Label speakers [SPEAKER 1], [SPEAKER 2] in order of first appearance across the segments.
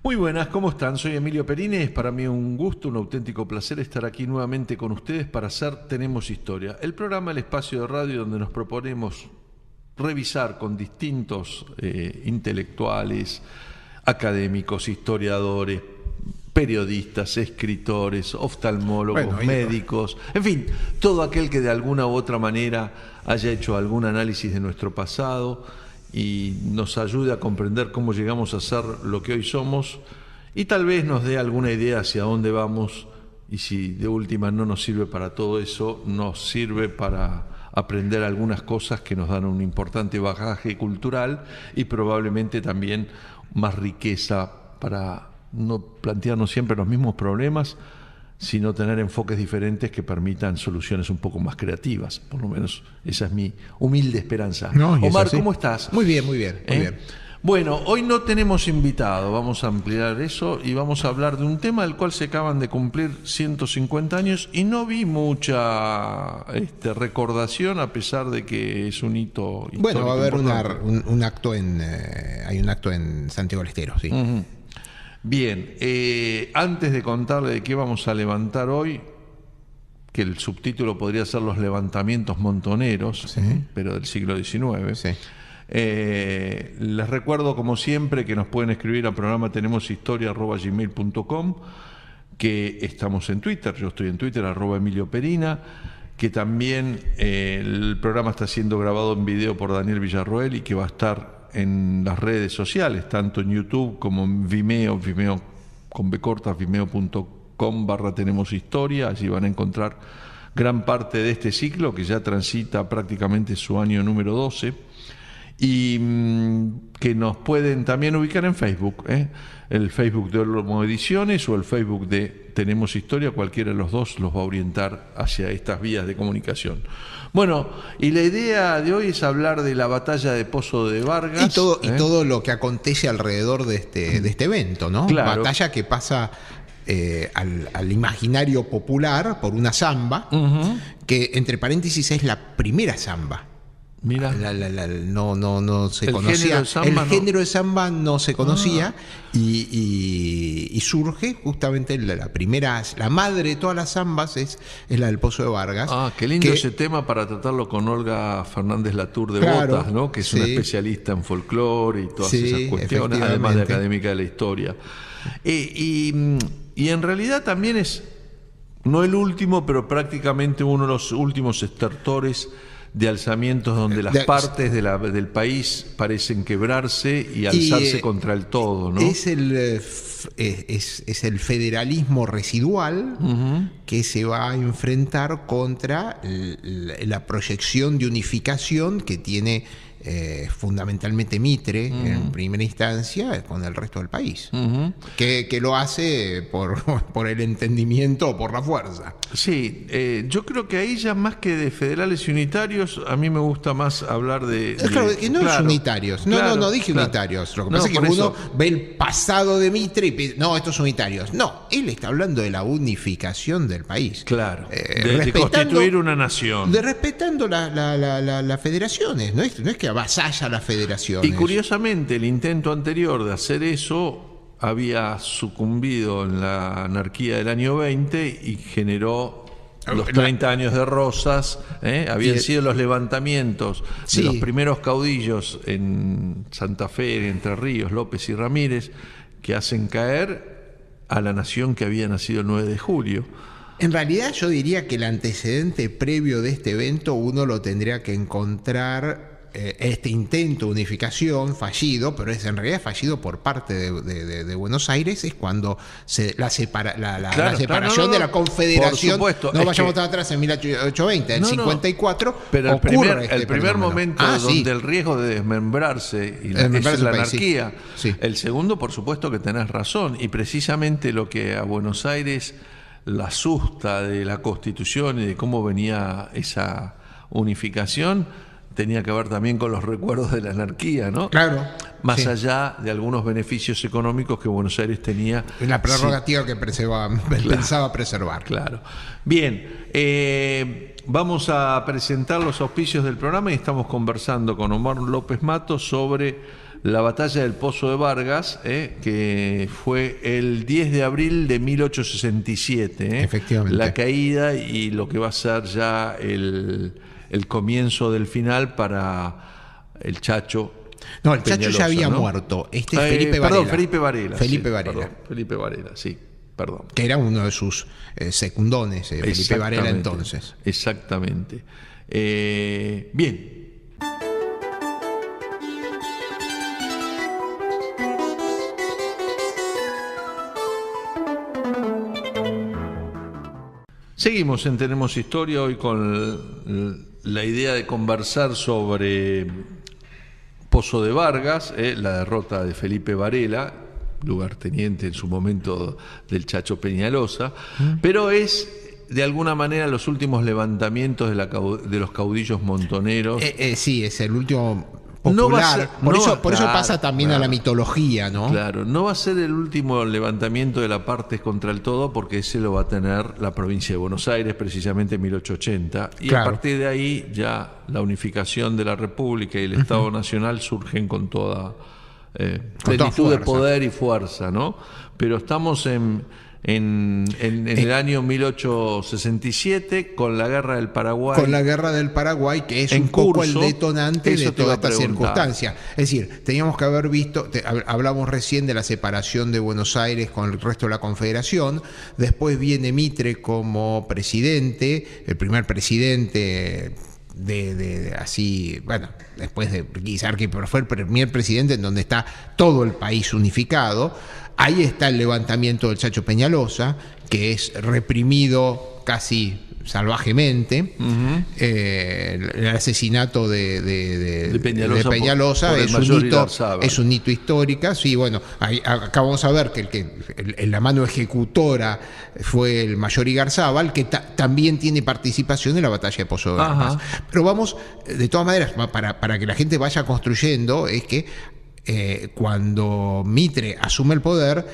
[SPEAKER 1] Muy buenas, ¿cómo están? Soy Emilio Perini, es para mí un gusto, un auténtico placer estar aquí nuevamente con ustedes para hacer Tenemos Historia, el programa, el espacio de radio donde nos proponemos revisar con distintos intelectuales, académicos, historiadores, periodistas, escritores, oftalmólogos, médicos, en fin, todo aquel que de alguna u otra manera haya hecho algún análisis de nuestro pasado y nos ayude a comprender cómo llegamos a ser lo que hoy somos y tal vez nos dé alguna idea hacia dónde vamos, y si de última no nos sirve para todo eso, nos sirve para aprender algunas cosas que nos dan un importante bagaje cultural y probablemente también más riqueza para no plantearnos siempre los mismos problemas, sino tener enfoques diferentes que permitan soluciones un poco más creativas. Por lo menos esa es mi humilde esperanza. Omar, ¿cómo estás?
[SPEAKER 2] Muy bien, muy bien, muy bien.
[SPEAKER 1] Bueno, hoy no tenemos invitado, vamos a ampliar eso y vamos a hablar de un tema del cual se acaban de cumplir 150 años y no vi mucha recordación, a pesar de que es un hito histórico.
[SPEAKER 2] Bueno, va a haber un acto hay un acto en Santiago del Estero, sí.
[SPEAKER 1] Uh-huh. Bien, antes de contarle de qué vamos a levantar hoy, que el subtítulo podría ser Los levantamientos montoneros,
[SPEAKER 2] sí,
[SPEAKER 1] pero del siglo XIX,
[SPEAKER 2] sí.
[SPEAKER 1] Les recuerdo, como siempre, que nos pueden escribir al programa tenemoshistoria@gmail.com, que estamos en Twitter, yo estoy en Twitter, @Emilio Perina, que también el programa está siendo grabado en video por Daniel Villarroel y que va a estar en las redes sociales, tanto en YouTube como en Vimeo con B corta, vimeo.com/Tenemos Historia. Allí van a encontrar gran parte de este ciclo que ya transita prácticamente su año número 12 y que nos pueden también ubicar en Facebook, el Facebook de Olmo Ediciones o el Facebook de Tenemos Historia, cualquiera de los dos los va a orientar hacia estas vías de comunicación. Bueno, y la idea de hoy es hablar de la batalla de Pozo de Vargas.
[SPEAKER 2] Y todo lo que acontece alrededor de este evento, ¿no?
[SPEAKER 1] Claro.
[SPEAKER 2] Batalla que pasa al imaginario popular por una samba, uh-huh, que entre paréntesis es la primera samba.
[SPEAKER 1] Mira,
[SPEAKER 2] no se conocía. El género de samba no se conocía, y surge justamente la madre de todas las zambas es la del Pozo de Vargas.
[SPEAKER 1] Qué lindo ese tema para tratarlo con Olga Fernández Latour de Botas, ¿no? Que es una especialista en folclore y todas esas cuestiones, además de académica de la historia. Y en realidad también es, no el último, pero prácticamente uno de los últimos estertores de alzamientos donde las partes del país parecen quebrarse y alzarse contra el todo, ¿no?
[SPEAKER 2] Es el federalismo residual, uh-huh, que se va a enfrentar contra la proyección de unificación que tiene fundamentalmente Mitre, uh-huh, en primera instancia con el resto del país, uh-huh, que lo hace por el entendimiento o por la fuerza.
[SPEAKER 1] Sí, yo creo que ahí ya más que de federales y unitarios, a mí me gusta más hablar de
[SPEAKER 2] claro, que no es unitarios. No dije unitarios. Lo que pasa es que uno ve el pasado de Mitre y piensa, no, estos son unitarios. No, él está hablando de la unificación del país.
[SPEAKER 1] Claro, de constituir una nación.
[SPEAKER 2] Respetando las federaciones. No es que avasalla las federaciones.
[SPEAKER 1] Y curiosamente, el intento anterior de hacer eso había sucumbido en la anarquía del año 20 y generó los 30 años de Rosas. Habían sido los levantamientos de los primeros caudillos en Santa Fe, en Entre Ríos, López y Ramírez, que hacen caer a la nación que había nacido el 9 de julio.
[SPEAKER 2] En realidad yo diría que el antecedente previo de este evento uno lo tendría que encontrar este intento de unificación fallido, pero es en realidad fallido por parte de Buenos Aires, es cuando la separación de la Confederación, no vayamos tan atrás, en 1820, en 54,
[SPEAKER 1] pero el primer momento donde el riesgo de desmembrarse y es la anarquía.
[SPEAKER 2] Sí.
[SPEAKER 1] El segundo, por supuesto que tenés razón, y precisamente lo que a Buenos Aires la asusta de la Constitución y de cómo venía esa unificación tenía que ver también con los recuerdos de la anarquía, ¿no?
[SPEAKER 2] Claro.
[SPEAKER 1] Más allá de algunos beneficios económicos que Buenos Aires tenía.
[SPEAKER 2] La prerrogativa que pensaba preservar.
[SPEAKER 1] Claro. Bien, vamos a presentar los auspicios del programa y estamos conversando con Omar López Matos sobre la batalla del Pozo de Vargas, que fue el 10 de abril de 1867.
[SPEAKER 2] Efectivamente.
[SPEAKER 1] La caída y lo que va a ser ya el comienzo del final para el Chacho.
[SPEAKER 2] No, el Chacho
[SPEAKER 1] Peñalosa,
[SPEAKER 2] ya había
[SPEAKER 1] ¿no?
[SPEAKER 2] muerto. Este es Felipe Varela.
[SPEAKER 1] Perdón, Felipe Varela.
[SPEAKER 2] Felipe
[SPEAKER 1] sí,
[SPEAKER 2] Varela.
[SPEAKER 1] Perdón, Felipe Varela, sí. Perdón.
[SPEAKER 2] Que era uno de sus secundones, Felipe Varela entonces.
[SPEAKER 1] Exactamente. Bien. Seguimos en Tenemos Historia hoy con la idea de conversar sobre Pozo de Vargas, la derrota de Felipe Varela, lugarteniente en su momento del Chacho Peñalosa, pero es de alguna manera los últimos levantamientos de los caudillos montoneros.
[SPEAKER 2] Sí, es el último popular. Por eso pasa también a la mitología, ¿no?
[SPEAKER 1] Claro, no va a ser el último levantamiento de la Partes contra el Todo, porque ese lo va a tener la provincia de Buenos Aires, precisamente en 1880. Y
[SPEAKER 2] claro,
[SPEAKER 1] a partir de ahí ya la unificación de la República y el Estado Nacional surgen con toda plenitud de poder y fuerza, ¿no? Pero estamos en el año 1867 con la Guerra del Paraguay.
[SPEAKER 2] Con la Guerra del Paraguay, que es un poco el detonante de toda esta circunstancia. Es decir, teníamos que haber visto, hablamos recién de la separación de Buenos Aires con el resto de la Confederación, después viene Mitre como presidente, el primer presidente así, bueno, después de Guizarque, pero fue el primer presidente en donde está todo el país unificado. Ahí está el levantamiento del Chacho Peñalosa, que es reprimido casi salvajemente. El asesinato de Peñalosa es un hito histórico. Sí, bueno, acá vamos a ver que la mano ejecutora fue el mayor Igarzábal, que también tiene participación en la batalla de Pozo de Vargas. Pero vamos, de todas maneras, para que la gente vaya construyendo, es que cuando Mitre asume el poder,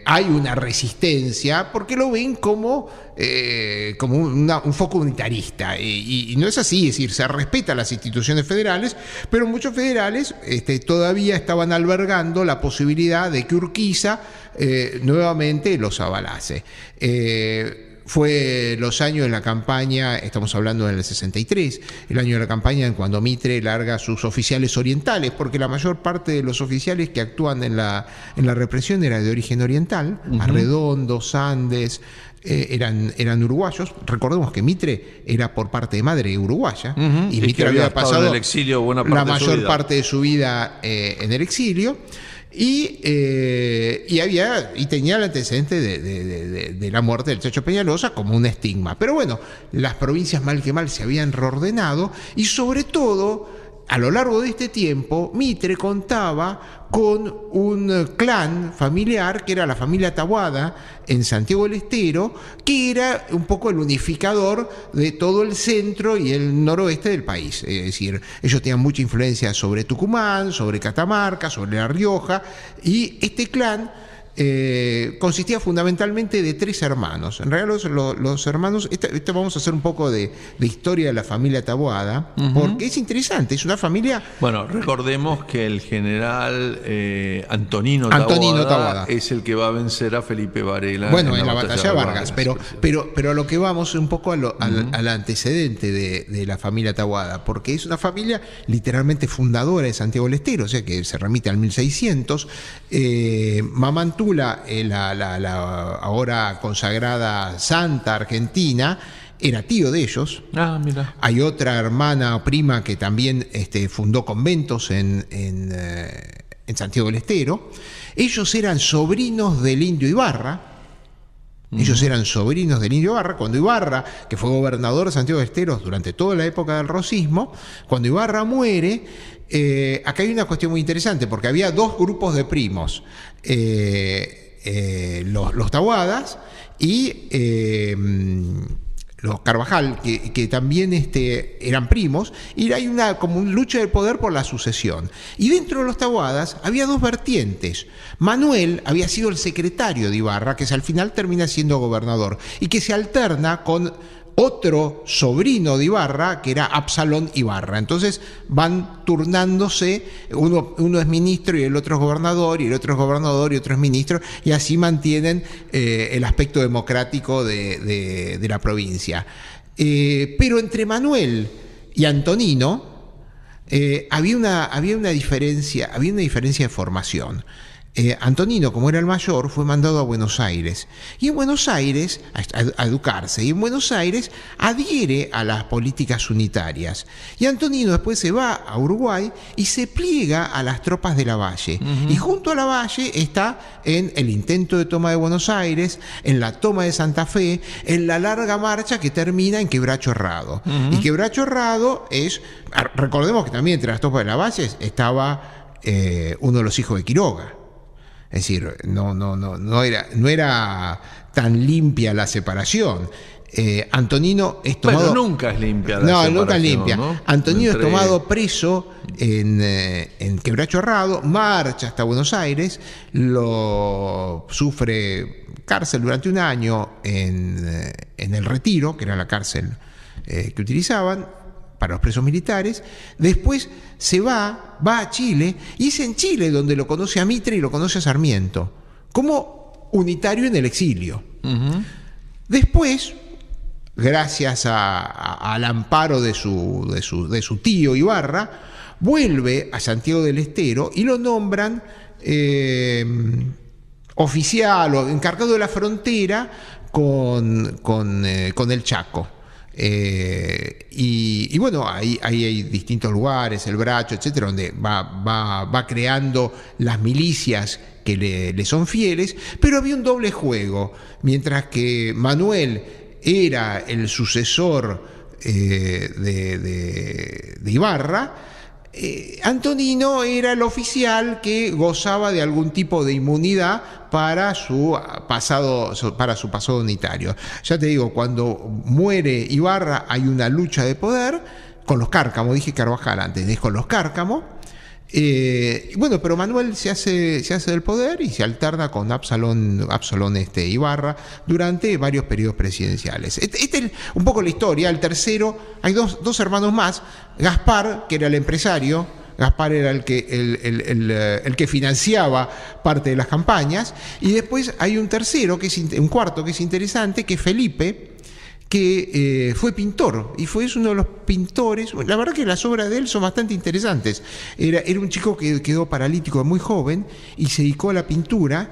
[SPEAKER 2] hay una resistencia porque lo ven como un foco unitarista, y no es así. Es decir, se respetan las instituciones federales, pero muchos federales todavía estaban albergando la posibilidad de que Urquiza nuevamente los avalase. Fue los años de la campaña, estamos hablando del 63, el año de la campaña en cuando Mitre larga a sus oficiales orientales, porque la mayor parte de los oficiales que actúan en la represión era de origen oriental. Arredondo, Sandes, eran uruguayos. Recordemos que Mitre era por parte de madre uruguaya, y Mitre había pasado
[SPEAKER 1] en el exilio
[SPEAKER 2] la mayor parte de su vida en el exilio. Y tenía el antecedente de la muerte del Chacho Peñalosa como un estigma. Pero bueno, las provincias mal que mal se habían reordenado, y sobre todo, a lo largo de este tiempo, Mitre contaba con un clan familiar que era la familia Taboada en Santiago del Estero, que era un poco el unificador de todo el centro y el noroeste del país. Es decir, ellos tenían mucha influencia sobre Tucumán, sobre Catamarca, sobre La Rioja, y este clan consistía fundamentalmente de 3 hermanos. En realidad los hermanos, vamos a hacer un poco de historia de la familia Taboada, porque es interesante, es una familia...
[SPEAKER 1] Bueno, recordemos que el general Antonino Taboada es el que va a vencer a Felipe Varela
[SPEAKER 2] en la batalla de Vargas, pero a lo que vamos un poco al antecedente de la familia Taboada, porque es una familia literalmente fundadora de Santiago del Estero, o sea que se remite al 1600. Mamantula, la ahora consagrada santa argentina, era tío de ellos.
[SPEAKER 1] Mira.
[SPEAKER 2] Hay otra hermana o prima que también fundó conventos en Santiago del Estero. Ellos eran sobrinos del Indio Ibarra. Cuando Ibarra, que fue gobernador de Santiago del Estero durante toda la época del rosismo, cuando Ibarra muere, acá hay una cuestión muy interesante, porque había 2 grupos de primos, los Taboadas y los Carvajal, que también eran primos, y hay como una lucha de poder por la sucesión. Y dentro de los Taboadas había 2 vertientes. Manuel había sido el secretario de Ibarra, que al final termina siendo gobernador, y que se alterna con otro sobrino de Ibarra, que era Absalón Ibarra. Entonces van turnándose, uno es ministro y el otro es gobernador, y el otro es gobernador y otro es ministro, y así mantienen el aspecto democrático de la provincia. Pero entre Manuel y Antonino había una diferencia de formación. Antonino, como era el mayor, fue mandado a Buenos Aires. Y en Buenos Aires, a educarse, y en Buenos Aires adhiere a las políticas unitarias. Y Antonino después se va a Uruguay y se pliega a las tropas de Lavalle. Y junto a Lavalle está en el intento de toma de Buenos Aires, en la toma de Santa Fe, en la larga marcha que termina en Quebracho Herrado. Y Quebracho Herrado es, recordemos que también entre las tropas de Lavalle estaba uno de los hijos de Quiroga. Es decir, no era tan limpia la separación. Antonino es tomado...
[SPEAKER 1] Bueno, nunca es limpia la separación.
[SPEAKER 2] No, nunca es limpia.
[SPEAKER 1] ¿No?
[SPEAKER 2] Antonino es tomado preso en Quebracho Herrado, marcha hasta Buenos Aires, sufre cárcel durante un año en el Retiro, que era la cárcel que utilizaban para los presos militares. Después se va a Chile, y es en Chile donde lo conoce a Mitre y lo conoce a Sarmiento, como unitario en el exilio. Después, gracias al amparo de su tío Ibarra, vuelve a Santiago del Estero y lo nombran oficial o encargado de la frontera con el Chaco. Y bueno, ahí hay distintos lugares, el Bracho, etcétera, donde va creando las milicias que le son fieles, pero había un doble juego. Mientras que Manuel era el sucesor de Ibarra, Antonino era el oficial que gozaba de algún tipo de inmunidad para su pasado unitario. Ya te digo, cuando muere Ibarra hay una lucha de poder con los Cárcamo, dije Carvajal antes, es con los Cárcamo. Bueno, pero Manuel se hace del poder y se alterna con Absalón Ibarra durante varios periodos presidenciales. Esta es un poco la historia. El tercero, hay dos hermanos más. Gaspar, que era el empresario, Gaspar era el que financiaba parte de las campañas, y después hay un cuarto que es interesante, que es Felipe, que fue pintor, y es uno de los pintores. La verdad que las obras de él son bastante interesantes. Era un chico que quedó paralítico muy joven y se dedicó a la pintura.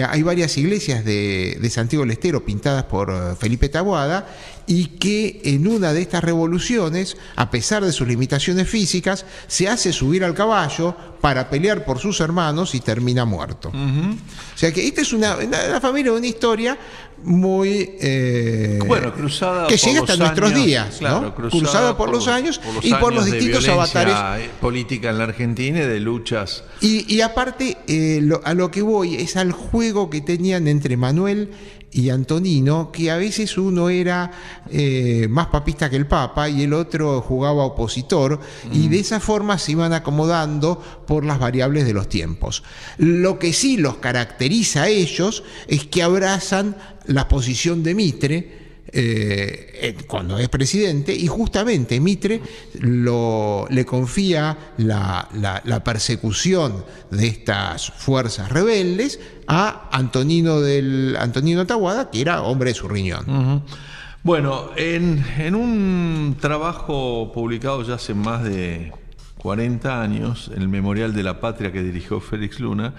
[SPEAKER 2] Hay varias iglesias de Santiago del Estero pintadas por Felipe Taboada, y que en una de estas revoluciones, a pesar de sus limitaciones físicas, se hace subir al caballo para pelear por sus hermanos y termina muerto. O sea que esta es una familia de una historia muy
[SPEAKER 1] cruzada
[SPEAKER 2] que llega hasta nuestros días,
[SPEAKER 1] claro,
[SPEAKER 2] ¿no? Cruzada por los años y por los distintos avatares
[SPEAKER 1] política en la Argentina y de luchas.
[SPEAKER 2] Y aparte, a lo que voy es al juego que tenían entre Manuel y Antonino, que a veces uno era más papista que el Papa y el otro jugaba opositor, y de esa forma se iban acomodando por las variables de los tiempos. Lo que sí los caracteriza a ellos es que abrazan la posición de Mitre cuando es presidente, y justamente Mitre le confía la persecución de estas fuerzas rebeldes a Antonino Taboada, que era hombre de su riñón.
[SPEAKER 1] Bueno, en un trabajo publicado ya hace más de 40 años, el Memorial de la Patria que dirigió Félix Luna,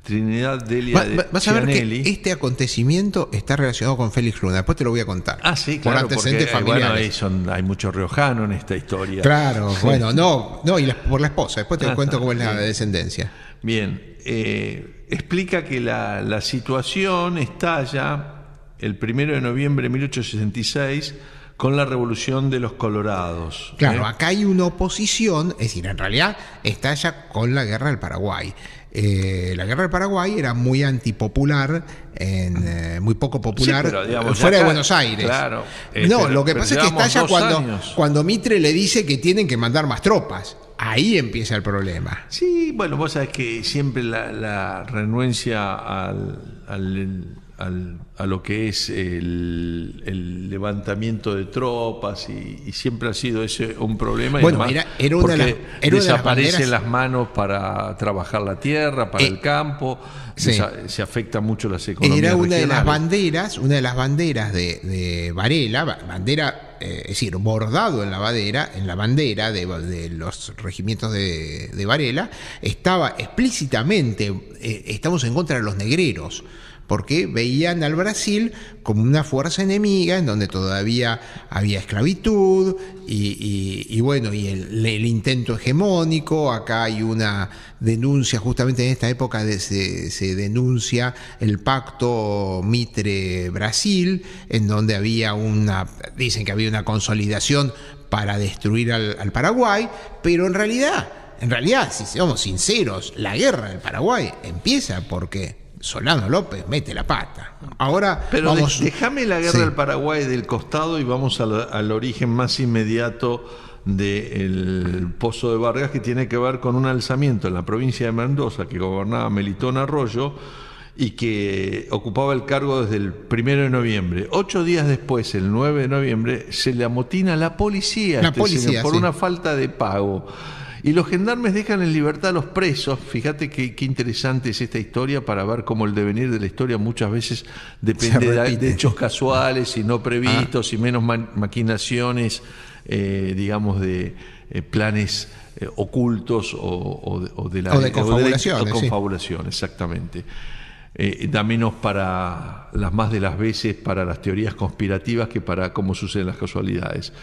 [SPEAKER 1] Trinidad Delia de
[SPEAKER 2] Vas a ver
[SPEAKER 1] Cianelli.
[SPEAKER 2] que este acontecimiento está relacionado con Félix Luna. Después te lo voy a contar.
[SPEAKER 1] Sí, claro,
[SPEAKER 2] por antecedentes familiares.
[SPEAKER 1] Hay mucho riojano en esta historia.
[SPEAKER 2] Claro, bueno, no, y por la esposa. Después te cuento cómo es la descendencia.
[SPEAKER 1] Bien, explica que la situación estalla el 1 de noviembre de 1866 con la Revolución de los Colorados.
[SPEAKER 2] Claro, acá hay una oposición, es decir, en realidad estalla con la Guerra del Paraguay. La Guerra del Paraguay era muy antipopular, muy poco popular,
[SPEAKER 1] sí, pero, digamos,
[SPEAKER 2] fuera
[SPEAKER 1] acá,
[SPEAKER 2] de Buenos Aires.
[SPEAKER 1] Claro,
[SPEAKER 2] no, lo que pasa es que estalla cuando Mitre le dice que tienen que mandar más tropas. Ahí empieza el problema.
[SPEAKER 1] Sí, bueno, vos sabés que siempre la renuencia al a lo que es el levantamiento de tropas y siempre ha sido ese un problema.
[SPEAKER 2] Bueno,
[SPEAKER 1] y
[SPEAKER 2] era una de
[SPEAKER 1] desaparecen las manos para trabajar la tierra, para el campo,
[SPEAKER 2] sí.
[SPEAKER 1] se afecta mucho las economías
[SPEAKER 2] Era una
[SPEAKER 1] regionales.
[SPEAKER 2] de las banderas de Varela, bandera, es decir, bordado en la bandera de los regimientos de Varela, estaba explícitamente, estamos en contra de los negreros, porque veían al Brasil como una fuerza enemiga en donde todavía había esclavitud y bueno, y el intento hegemónico. Acá hay una denuncia, justamente en esta época se denuncia el pacto Mitre-Brasil, en donde dicen que había una consolidación para destruir al Paraguay, pero en realidad, si somos sinceros, la guerra del Paraguay empieza porque Solano López mete la pata. Ahora,
[SPEAKER 1] pero déjame la guerra del Paraguay del costado y vamos al origen más inmediato del Pozo de Vargas, que tiene que ver con un alzamiento en la provincia de Mendoza que gobernaba Melitón Arroyo y que ocupaba el cargo desde el 1 de noviembre. 8 días después, el 9 de noviembre, se le amotina la policía, señor, por una falta de pago. Y los gendarmes dejan en libertad a los presos. Fíjate qué interesante es esta historia para ver cómo el devenir de la historia muchas veces depende de hechos casuales y no previstos y menos maquinaciones, digamos, de planes ocultos o de confabulación, exactamente. Da menos para las más de las veces para las teorías conspirativas que para cómo suceden las casualidades.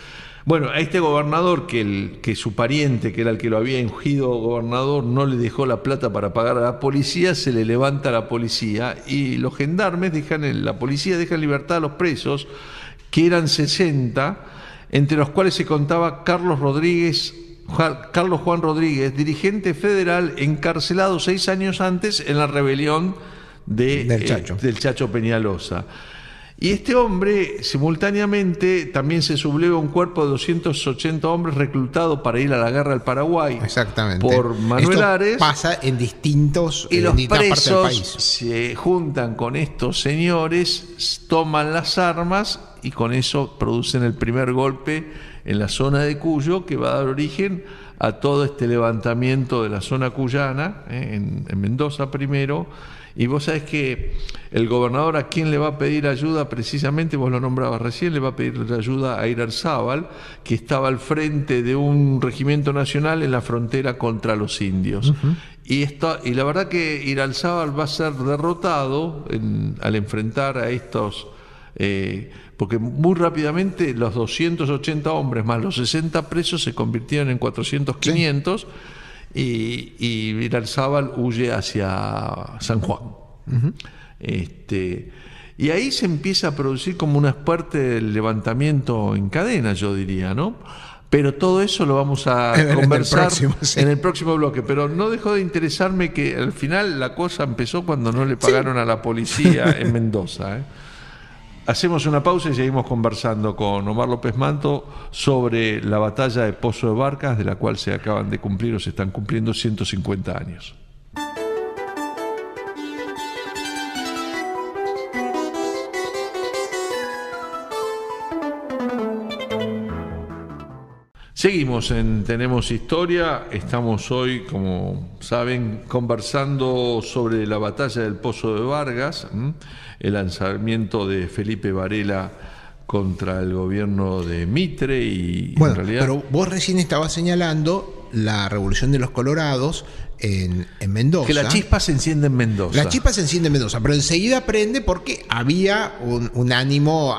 [SPEAKER 1] Bueno, a este gobernador que su pariente, que era el que lo había ungido gobernador, no le dejó la plata para pagar a la policía, se le levanta la policía y los gendarmes la policía deja en libertad a los presos, que eran 60, entre los cuales se contaba Carlos Juan Rodríguez, dirigente federal encarcelado 6 años antes en la rebelión del Chacho Peñalosa. Y este hombre, simultáneamente, también se subleva un cuerpo de 280 hombres reclutados para ir a la guerra del Paraguay.
[SPEAKER 2] Exactamente.
[SPEAKER 1] Por Manuel Ares.
[SPEAKER 2] Pasa en distintas
[SPEAKER 1] y los
[SPEAKER 2] partes del país.
[SPEAKER 1] Se juntan con estos señores, toman las armas y con eso producen el primer golpe en la zona de Cuyo, que va a dar origen a todo este levantamiento de la zona cuyana, en Mendoza primero. Y vos sabés que el gobernador, ¿a quién le va a pedir ayuda? Precisamente, vos lo nombrabas recién, le va a pedir ayuda a Irarzábal, que estaba al frente de un regimiento nacional en la frontera contra los indios. Uh-huh. Y la verdad que Irarzábal va a ser derrotado al enfrentar a estos... porque muy rápidamente los 280 hombres más los 60 presos se convirtieron en 400, 500... Sí. Y Irarzábal huye hacia San Juan. Uh-huh. Y ahí se empieza a producir como una parte del levantamiento en cadena, yo diría, ¿no? Pero todo eso lo vamos a conversar en el próximo bloque. Pero no dejó de interesarme que al final la cosa empezó cuando no le pagaron a la policía en Mendoza, Hacemos una pausa y seguimos conversando con Omar López Manto sobre la batalla de Pozo de Vargas, de la cual se acaban de cumplir o se están cumpliendo 150 años. Seguimos en Tenemos Historia. Estamos hoy, como saben, conversando sobre la batalla del Pozo de Vargas, el lanzamiento de Felipe Varela contra el gobierno de Mitre y
[SPEAKER 2] bueno,
[SPEAKER 1] en realidad...
[SPEAKER 2] Pero vos recién estabas señalando la Revolución de los Colorados en Mendoza.
[SPEAKER 1] Que la chispa se enciende en Mendoza.
[SPEAKER 2] La chispa se enciende en Mendoza, pero enseguida prende porque había un ánimo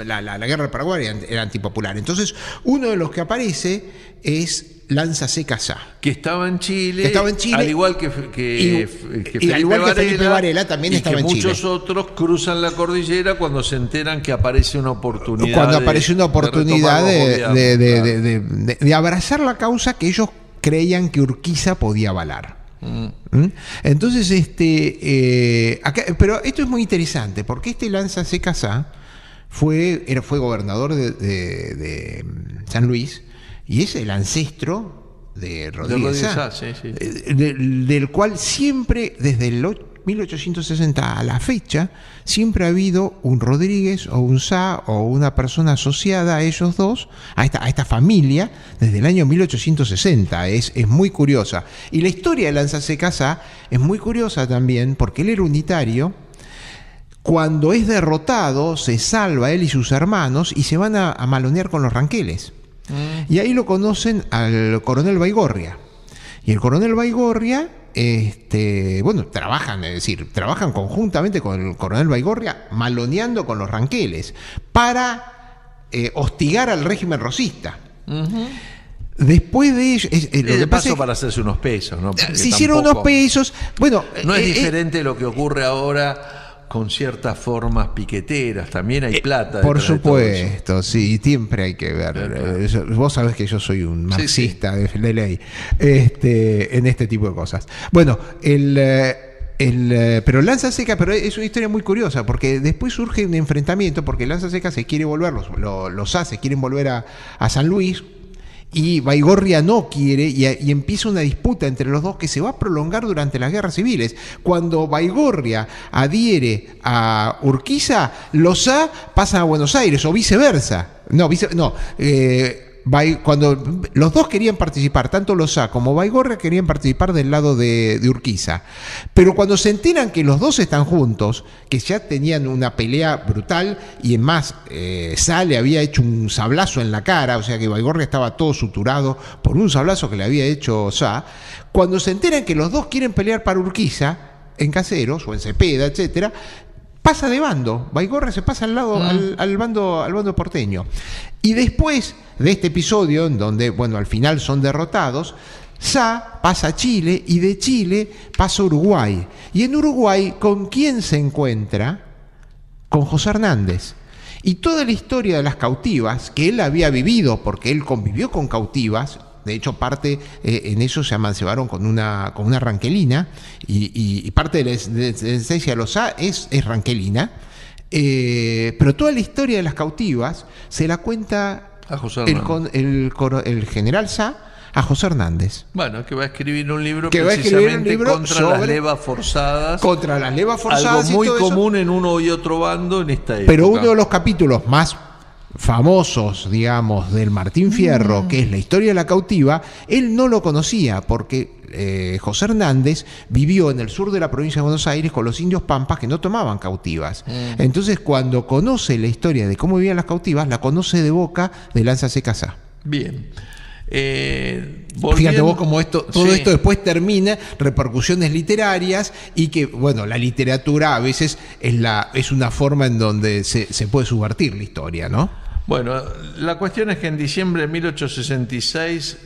[SPEAKER 2] la guerra del Paraguay era antipopular. Entonces, uno de los que aparece es Lanza C. Casá.
[SPEAKER 1] Que estaba en Chile, al igual que
[SPEAKER 2] Felipe Varela también estaba en Chile.
[SPEAKER 1] Y muchos otros cruzan la cordillera cuando se enteran que aparece una oportunidad.
[SPEAKER 2] Cuando aparece una oportunidad de abrazar la causa que ellos creían que Urquiza podía avalar. Entonces, pero esto es muy interesante, porque Lanza C. Casá fue gobernador de San Luis y es el ancestro de Rodríguez Sá,
[SPEAKER 1] sí.
[SPEAKER 2] del cual siempre, desde el 1860 a la fecha, siempre ha habido un Rodríguez o un Sá o una persona asociada a ellos dos, a esta familia, desde el año 1860. Es muy curiosa. Y la historia de Lanzaseca Sá es muy curiosa también, porque él era unitario. Cuando es derrotado, se salva él y sus hermanos y se van a malonear con los ranqueles. Y ahí lo conocen al coronel Baigorria. Y el coronel Baigorria, trabajan conjuntamente con el coronel Baigorria, maloneando con los ranqueles, para hostigar al régimen rosista. Después de ello,
[SPEAKER 1] lo que paso para hacerse unos pesos, ¿no? Porque
[SPEAKER 2] se hicieron unos pesos. Bueno,
[SPEAKER 1] no es diferente de lo que ocurre ahora con ciertas formas piqueteras. También hay plata.
[SPEAKER 2] Por supuesto, sí, siempre hay que ver. Vos sabés que yo soy un marxista de ley en este tipo de cosas. Bueno, pero Lanzaseca, pero es una historia muy curiosa, porque después surge un enfrentamiento, porque Lanzaseca se quiere volver, los A se quieren volver a San Luis, y Baigorria no quiere, y empieza una disputa entre los dos que se va a prolongar durante las guerras civiles. Cuando Baigorria adhiere a Urquiza, los A pasan a Buenos Aires, o viceversa. Cuando los dos querían participar, tanto los A como Baigorria querían participar del lado de Urquiza, pero cuando se enteran que los dos están juntos, que ya tenían una pelea brutal, y en más Sá le había hecho un sablazo en la cara, o sea que Baigorria estaba todo suturado por un sablazo que le había hecho Sá. Cuando se enteran que los dos quieren pelear para Urquiza, en Caseros o en Cepeda, etcétera, pasa de bando. Baigorria se pasa al bando porteño. Y después de este episodio, en donde, al final son derrotados, Sá pasa a Chile, y de Chile pasa a Uruguay. Y en Uruguay, ¿con quién se encuentra? Con José Hernández. Y toda la historia de las cautivas, que él había vivido, porque él convivió con cautivas. De hecho, parte en eso se amancebaron con una ranquelina, y parte de la esencia de los A es ranquelina. Pero toda la historia de las cautivas se la cuenta
[SPEAKER 1] a José
[SPEAKER 2] el general Sá a José Hernández.
[SPEAKER 1] Bueno, que va a escribir un libro precisamente contra las levas forzadas.
[SPEAKER 2] Contra las levas forzadas.
[SPEAKER 1] Algo muy común en uno y otro bando en esta época.
[SPEAKER 2] Pero uno de los capítulos más famosos, digamos, del Martín Fierro, que es la historia de la cautiva, él no lo conocía, porque José Hernández vivió en el sur de la provincia de Buenos Aires con los indios pampas que no tomaban cautivas. Entonces, cuando conoce la historia de cómo vivían las cautivas, la conoce de boca de Lanzaseca Sá.
[SPEAKER 1] Bien.
[SPEAKER 2] Fíjate vos cómo todo esto después termina, repercusiones literarias, y que, la literatura a veces es una forma en donde se puede subvertir la historia, ¿no?
[SPEAKER 1] Bueno, la cuestión es que en diciembre de 1866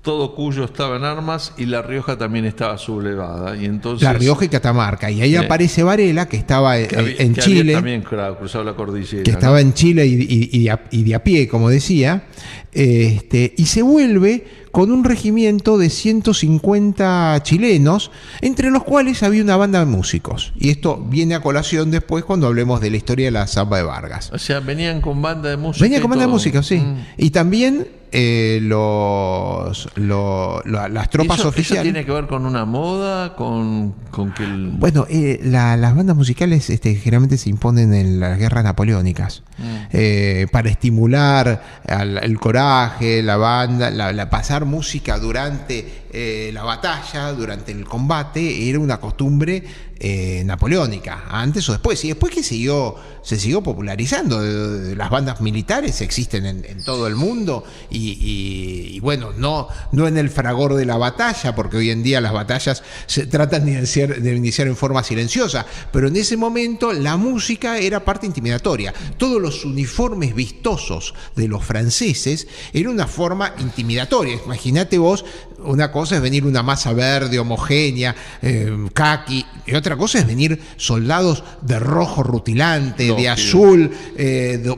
[SPEAKER 1] todo Cuyo estaba en armas y La Rioja también estaba sublevada. Y entonces,
[SPEAKER 2] La Rioja y Catamarca. Y ahí aparece Varela, que estaba en Chile.
[SPEAKER 1] Había también cruzado la cordillera.
[SPEAKER 2] Que estaba en Chile y de a pie, como decía. Y se vuelve con un regimiento de 150 chilenos, entre los cuales había una banda de músicos. Y esto viene a colación después cuando hablemos de la historia de la Zamba de Vargas.
[SPEAKER 1] O sea, venían con banda de música.
[SPEAKER 2] Venían con banda de música, sí. Y también las tropas oficiales.
[SPEAKER 1] ¿Eso tiene que ver con una moda? ¿Con que
[SPEAKER 2] las bandas musicales generalmente se imponen en las guerras napoleónicas para estimular el coraje, la banda, pasar música durante la batalla, durante el combate, era una costumbre napoleónica, antes o después, y después que se siguió popularizando. Las bandas militares existen en todo el mundo, y no en el fragor de la batalla, porque hoy en día las batallas se tratan de iniciar en forma silenciosa, pero en ese momento la música era parte intimidatoria. Todos los uniformes vistosos de los franceses era una forma intimidatoria. Imagínate vos, una cosa es venir una masa verde homogénea, caqui, y otra cosa es venir soldados de rojo rutilante, de azul,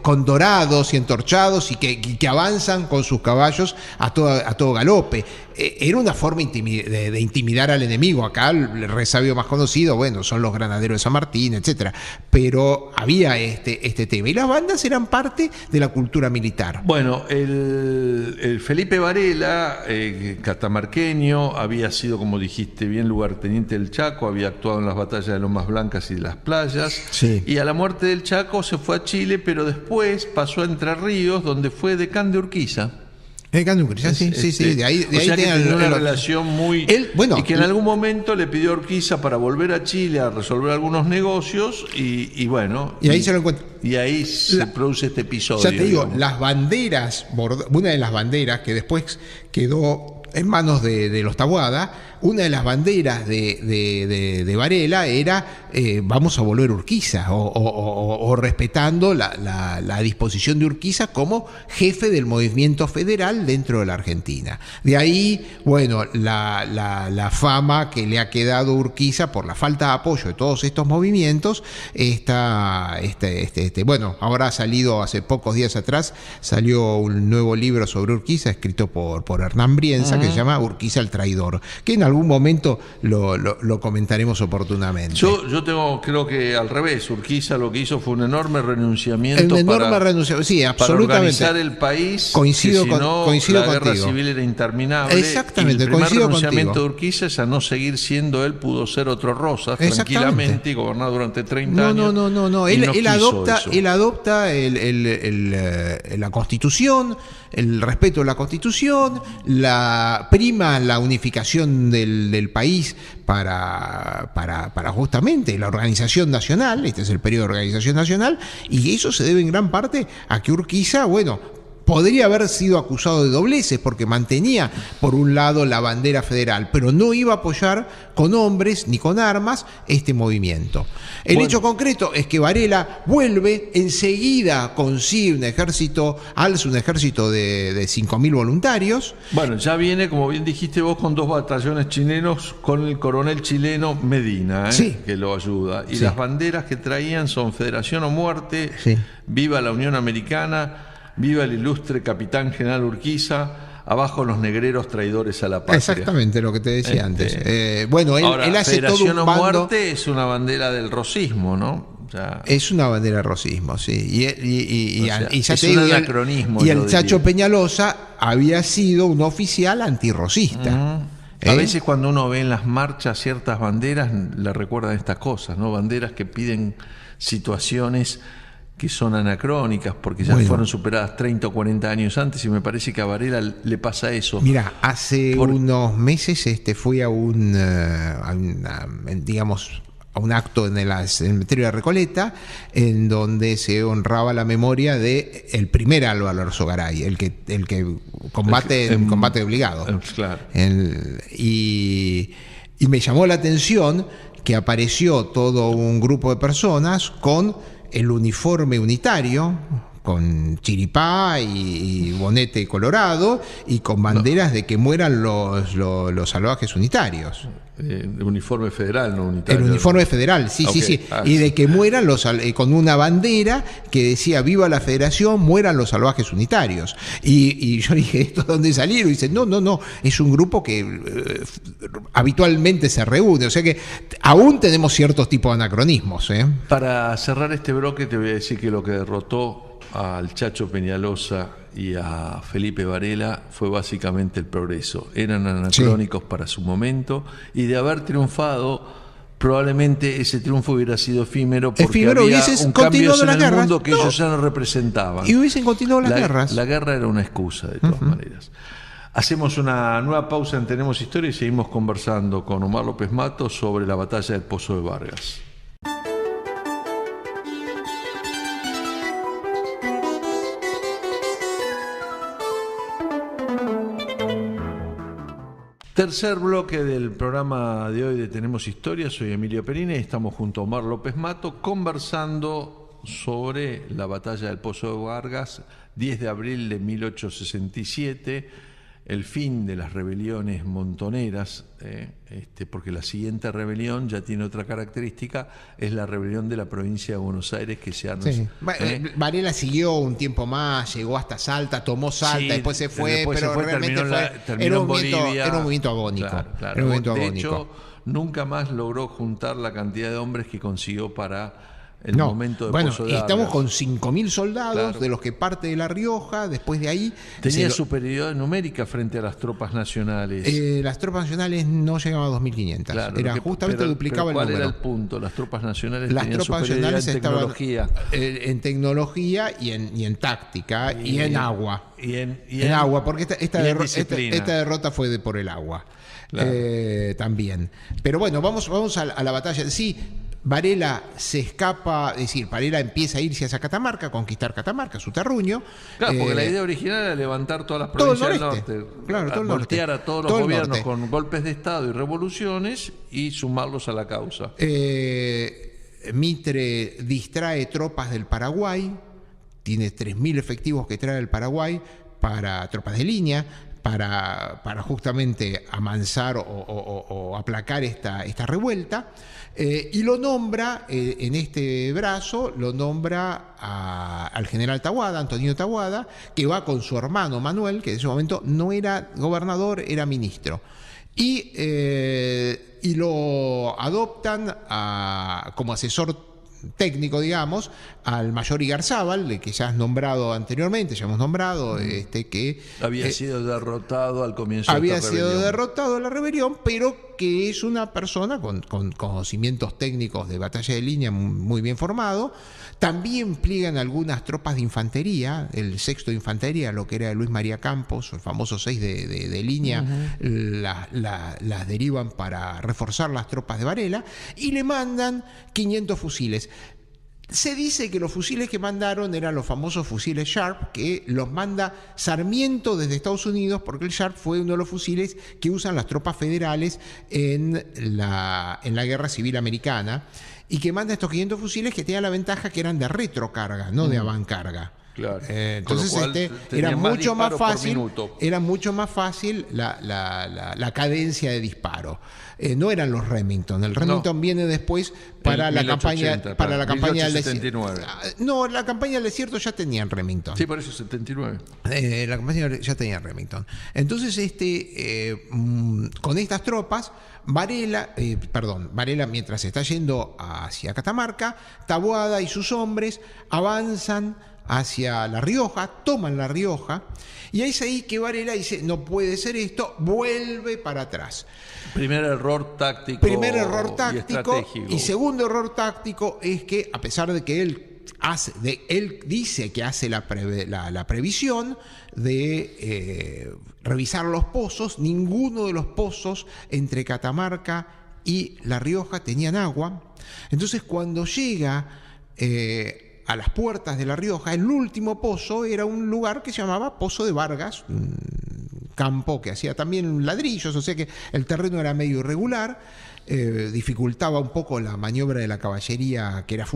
[SPEAKER 2] con dorados y entorchados, y que avanzan con sus caballos a todo galope. Era una forma de intimidar al enemigo. Acá el resabio más conocido, son los granaderos de San Martín, etcétera. Pero había este tema. Y las bandas eran parte de la cultura militar.
[SPEAKER 1] Bueno, el Felipe Varela, catamarqueño, había sido, como dijiste bien, lugarteniente del Chaco, había actuado en las batallas de Lomas Blancas y de Las Playas,
[SPEAKER 2] Sí.
[SPEAKER 1] y a la muerte del Chaco se fue a Chile, pero después pasó a Entre Ríos, donde fue decán de Urquiza.
[SPEAKER 2] Sí, de ahí
[SPEAKER 1] o sea que
[SPEAKER 2] tiene
[SPEAKER 1] tenía una relación muy... y que en algún momento le pidió a Urquiza para volver a Chile a resolver algunos negocios y bueno...
[SPEAKER 2] Y ahí se lo encuentra.
[SPEAKER 1] Y ahí se produce este episodio.
[SPEAKER 2] Ya te digo,
[SPEAKER 1] digamos.
[SPEAKER 2] las banderas, una de las banderas que después quedó en manos de los Taboada, una de las banderas de Varela era vamos a volver a Urquiza, o respetando la disposición de Urquiza como jefe del movimiento federal dentro de la Argentina. De ahí, bueno, la fama que le ha quedado a Urquiza por la falta de apoyo de todos estos movimientos, bueno, ahora ha salido hace pocos días atrás, salió un nuevo libro sobre Urquiza escrito por Hernán Brienza, que se llama Urquiza el traidor, que en algún momento lo comentaremos oportunamente.
[SPEAKER 1] Yo creo que al revés, Urquiza lo que hizo fue un enorme renunciamiento
[SPEAKER 2] sí, absolutamente.
[SPEAKER 1] para organizar el país.
[SPEAKER 2] Coincido
[SPEAKER 1] la guerra
[SPEAKER 2] contigo.
[SPEAKER 1] Civil era interminable.
[SPEAKER 2] Exactamente,
[SPEAKER 1] y el primer
[SPEAKER 2] coincido
[SPEAKER 1] renunciamiento
[SPEAKER 2] contigo.
[SPEAKER 1] de Urquiza es a no seguir siendo él, pudo ser otro Rosas tranquilamente y gobernar durante 30 años.
[SPEAKER 2] No. Él adopta la Constitución, el respeto a la Constitución, prima la unificación del país para justamente la organización nacional. Este es el periodo de organización nacional, y eso se debe en gran parte a que Urquiza, podría haber sido acusado de dobleces porque mantenía por un lado la bandera federal, pero no iba a apoyar con hombres ni con armas este movimiento. El hecho concreto es que Varela vuelve, enseguida consigue alza un ejército de 5.000 voluntarios.
[SPEAKER 1] Bueno, ya viene, como bien dijiste vos, con 2 batallones chilenos, con el coronel chileno Medina, que lo ayuda. Y las banderas que traían son Federación o Muerte, Viva la Unión Americana, Viva el ilustre capitán general Urquiza, abajo los negreros traidores a la patria.
[SPEAKER 2] Exactamente lo que te decía antes.
[SPEAKER 1] Ahora,
[SPEAKER 2] él hace todo un
[SPEAKER 1] o
[SPEAKER 2] bando.
[SPEAKER 1] Muerte es una bandera del rosismo, ¿no?
[SPEAKER 2] Es una bandera de rosismo, sí. Y ya
[SPEAKER 1] es
[SPEAKER 2] te digo,
[SPEAKER 1] un anacronismo.
[SPEAKER 2] Y el Chacho Peñalosa había sido un oficial antirrosista.
[SPEAKER 1] A veces cuando uno ve en las marchas ciertas banderas, le recuerdan estas cosas, ¿no? Banderas que piden situaciones que son anacrónicas porque ya fueron superadas 30 o 40 años antes, y me parece que a Varela le pasa eso.
[SPEAKER 2] Mira, hace unos meses fui a un acto en el cementerio de Recoleta, en donde se honraba la memoria de el primer Álvaro Alzogaray, el que combate en combate obligado.
[SPEAKER 1] Claro.
[SPEAKER 2] Y me llamó la atención que apareció todo un grupo de personas con el uniforme unitario, con chiripá y bonete colorado, y con banderas de que mueran los salvajes unitarios.
[SPEAKER 1] El uniforme federal, no unitario.
[SPEAKER 2] El uniforme federal, sí. Y de que mueran con una bandera que decía viva la Federación, mueran los salvajes unitarios. Y yo dije, ¿esto dónde salieron? Y dice, no, es un grupo que habitualmente se reúne. O sea que aún tenemos ciertos tipos de anacronismos.
[SPEAKER 1] Para cerrar este bloque te voy a decir que lo que derrotó al Chacho Peñalosa y a Felipe Varela fue básicamente el progreso. Eran anacrónicos para su momento, y de haber triunfado, probablemente ese triunfo hubiera sido efímero, porque había un cambio en el mundo que ellos ya no representaban.
[SPEAKER 2] Y hubiesen continuado las guerras.
[SPEAKER 1] La guerra era una excusa, de todas maneras. Hacemos una nueva pausa en Tenemos Historia y seguimos conversando con Omar López Matos sobre la batalla del Pozo de Vargas. Tercer bloque del programa de hoy de Tenemos Historia. Soy Emilio Perini y estamos junto a Omar López Mato conversando sobre la batalla del Pozo de Vargas, 10 de abril de 1867, el fin de las rebeliones montoneras, porque la siguiente rebelión ya tiene otra característica, es la rebelión de la provincia de Buenos Aires, que se arma.
[SPEAKER 2] Sí. Varela siguió un tiempo más, llegó hasta Salta, tomó Salta, después se fue, realmente
[SPEAKER 1] terminó en Bolivia.
[SPEAKER 2] Era un movimiento agónico.
[SPEAKER 1] Claro.
[SPEAKER 2] Era un movimiento
[SPEAKER 1] de
[SPEAKER 2] agónico.
[SPEAKER 1] hecho, nunca más logró juntar la cantidad de hombres que consiguió para el momento de Pozo de
[SPEAKER 2] estamos
[SPEAKER 1] Argas.
[SPEAKER 2] con 5.000 soldados,
[SPEAKER 1] Claro.
[SPEAKER 2] de los que parte de La Rioja, después de ahí...
[SPEAKER 1] Tenía superioridad numérica frente a las tropas nacionales.
[SPEAKER 2] Las tropas nacionales no llegaban a 2.500.
[SPEAKER 1] Claro,
[SPEAKER 2] Era justamente duplicaba
[SPEAKER 1] pero
[SPEAKER 2] el
[SPEAKER 1] ¿cuál
[SPEAKER 2] número.
[SPEAKER 1] era el punto? Las tropas nacionales
[SPEAKER 2] Las
[SPEAKER 1] tenían
[SPEAKER 2] tropas
[SPEAKER 1] superioridad
[SPEAKER 2] nacionales
[SPEAKER 1] en
[SPEAKER 2] estaban
[SPEAKER 1] tecnología.
[SPEAKER 2] en tecnología y en táctica y en agua.
[SPEAKER 1] Y
[SPEAKER 2] En agua, porque esta
[SPEAKER 1] disciplina.
[SPEAKER 2] derrota fue por el agua.
[SPEAKER 1] Claro.
[SPEAKER 2] También. Pero bueno, vamos a la batalla. Sí, Varela se escapa, es decir, Varela empieza a irse hacia Catamarca, a conquistar Catamarca, su terruño.
[SPEAKER 1] Claro, porque la idea original era levantar todas las
[SPEAKER 2] todo el
[SPEAKER 1] provincias del
[SPEAKER 2] norte.
[SPEAKER 1] norte,
[SPEAKER 2] Claro, todo el
[SPEAKER 1] voltear
[SPEAKER 2] norte.
[SPEAKER 1] a todos
[SPEAKER 2] Todo
[SPEAKER 1] los
[SPEAKER 2] el
[SPEAKER 1] gobiernos
[SPEAKER 2] norte.
[SPEAKER 1] con golpes de Estado y revoluciones y sumarlos a la causa.
[SPEAKER 2] Mitre distrae tropas del Paraguay, tiene 3.000 efectivos que trae el Paraguay para tropas de línea, para justamente amansar o aplacar esta revuelta, y lo nombra, en este brazo, lo nombra al general Taboada, Antonio Taboada, que va con su hermano Manuel, que en ese momento no era gobernador, era ministro. Y lo adoptan como asesor técnico, digamos, al mayor Igarzábal, que ya has nombrado anteriormente, ya hemos nombrado, que
[SPEAKER 1] Había sido derrotado al comienzo de
[SPEAKER 2] había
[SPEAKER 1] esta
[SPEAKER 2] sido
[SPEAKER 1] rebelión.
[SPEAKER 2] derrotado en la rebelión, pero que es una persona con conocimientos técnicos de batalla de línea muy bien formado. También pliegan algunas tropas de infantería, el 6º de Infantería, lo que era Luis María Campos, el famoso 6 de línea, las derivan para reforzar las tropas de Varela y le mandan 500 fusiles. Se dice que los fusiles que mandaron eran los famosos fusiles Sharp, que los manda Sarmiento desde Estados Unidos, porque el Sharp fue uno de los fusiles que usan las tropas federales en la Guerra Civil Americana, y que manda estos 500 fusiles que tenían la ventaja que eran de retrocarga, no de avancarga.
[SPEAKER 1] Claro.
[SPEAKER 2] Entonces
[SPEAKER 1] Con lo cual,
[SPEAKER 2] era
[SPEAKER 1] tenía más
[SPEAKER 2] mucho más
[SPEAKER 1] disparos por
[SPEAKER 2] fácil,
[SPEAKER 1] minuto.
[SPEAKER 2] era mucho más fácil la cadencia de disparo. No eran los Remington. El Remington viene después para la campaña,
[SPEAKER 1] 1880,
[SPEAKER 2] para la campaña del
[SPEAKER 1] 1879.
[SPEAKER 2] desierto. No, la campaña del desierto ya tenían Remington.
[SPEAKER 1] Sí, por eso 79.
[SPEAKER 2] La campaña ya tenía Remington. Entonces, con estas tropas, Varela, mientras está yendo hacia Catamarca, Taboada y sus hombres avanzan hacia La Rioja, toman La Rioja, y es ahí que Varela dice, no puede ser esto, vuelve para atrás.
[SPEAKER 1] Primer error táctico.
[SPEAKER 2] Y
[SPEAKER 1] estratégico.
[SPEAKER 2] Y segundo error táctico es que, a pesar de que él dice que hace la previsión de revisar los pozos, ninguno de los pozos entre Catamarca y La Rioja tenían agua. Entonces, cuando llega a las puertas de La Rioja, el último pozo era un lugar que se llamaba Pozo de Vargas, un campo que hacía también ladrillos, o sea que el terreno era medio irregular, dificultaba un poco la maniobra de la caballería, que era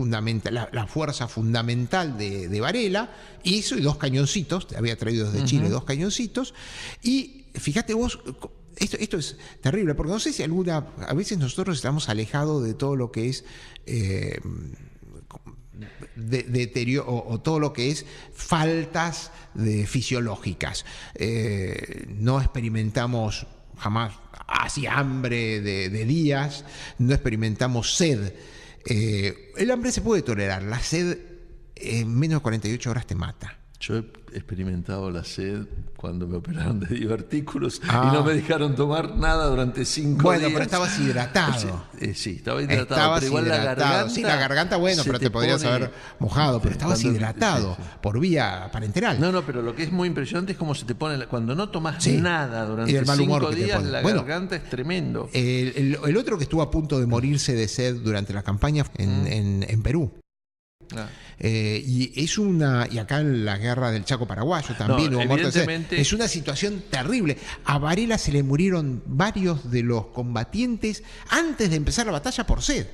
[SPEAKER 2] la fuerza fundamental de Varela, y eso, y 2 cañoncitos, había traído desde Chile 2 cañoncitos, y fíjate vos, esto es terrible, porque no sé si a veces nosotros estamos alejados de todo lo que es deterioro o todo lo que es faltas fisiológicas. No experimentamos jamás así hambre de días, no experimentamos sed. El hambre se puede tolerar, la sed en menos de 48 horas te mata.
[SPEAKER 1] Yo he experimentado la sed cuando me operaron de divertículos y no me dejaron tomar nada durante 5 días.
[SPEAKER 2] Bueno, pero estabas hidratado.
[SPEAKER 1] Sí, estaba hidratado, pero igual la garganta...
[SPEAKER 2] Sí, la garganta, bueno, pero te podrías haber mojado, pero estabas hidratado por vía parenteral.
[SPEAKER 1] No, pero lo que es muy impresionante es cómo se te pone... Cuando no tomas nada durante 5 días, la garganta es tremendo.
[SPEAKER 2] El otro que estuvo a punto de morirse de sed durante la campaña en Perú. Y acá en la guerra del Chaco paraguayo también hubo muertes. Es una situación terrible. A Varela se le murieron varios de los combatientes antes de empezar la batalla por sed.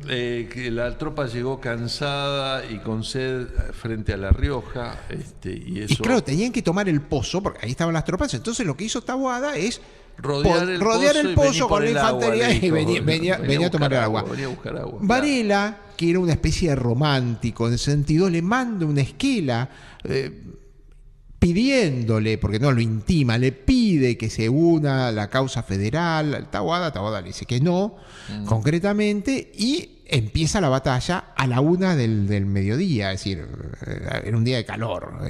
[SPEAKER 1] Que la tropa llegó cansada y con sed frente a La Rioja, y
[SPEAKER 2] claro, tenían que tomar el pozo porque ahí estaban las tropas. Entonces lo que hizo Taboada es
[SPEAKER 1] rodear
[SPEAKER 2] el pozo con la infantería y venía a tomar el agua.
[SPEAKER 1] Venía a buscar agua.
[SPEAKER 2] Varela, que era una especie de romántico en ese sentido, le manda una esquela pidiéndole, porque no lo intima, le pide que se una a la causa federal. Taboada le dice que no, concretamente, y empieza la batalla a la 1 del mediodía, es decir, era un día de calor,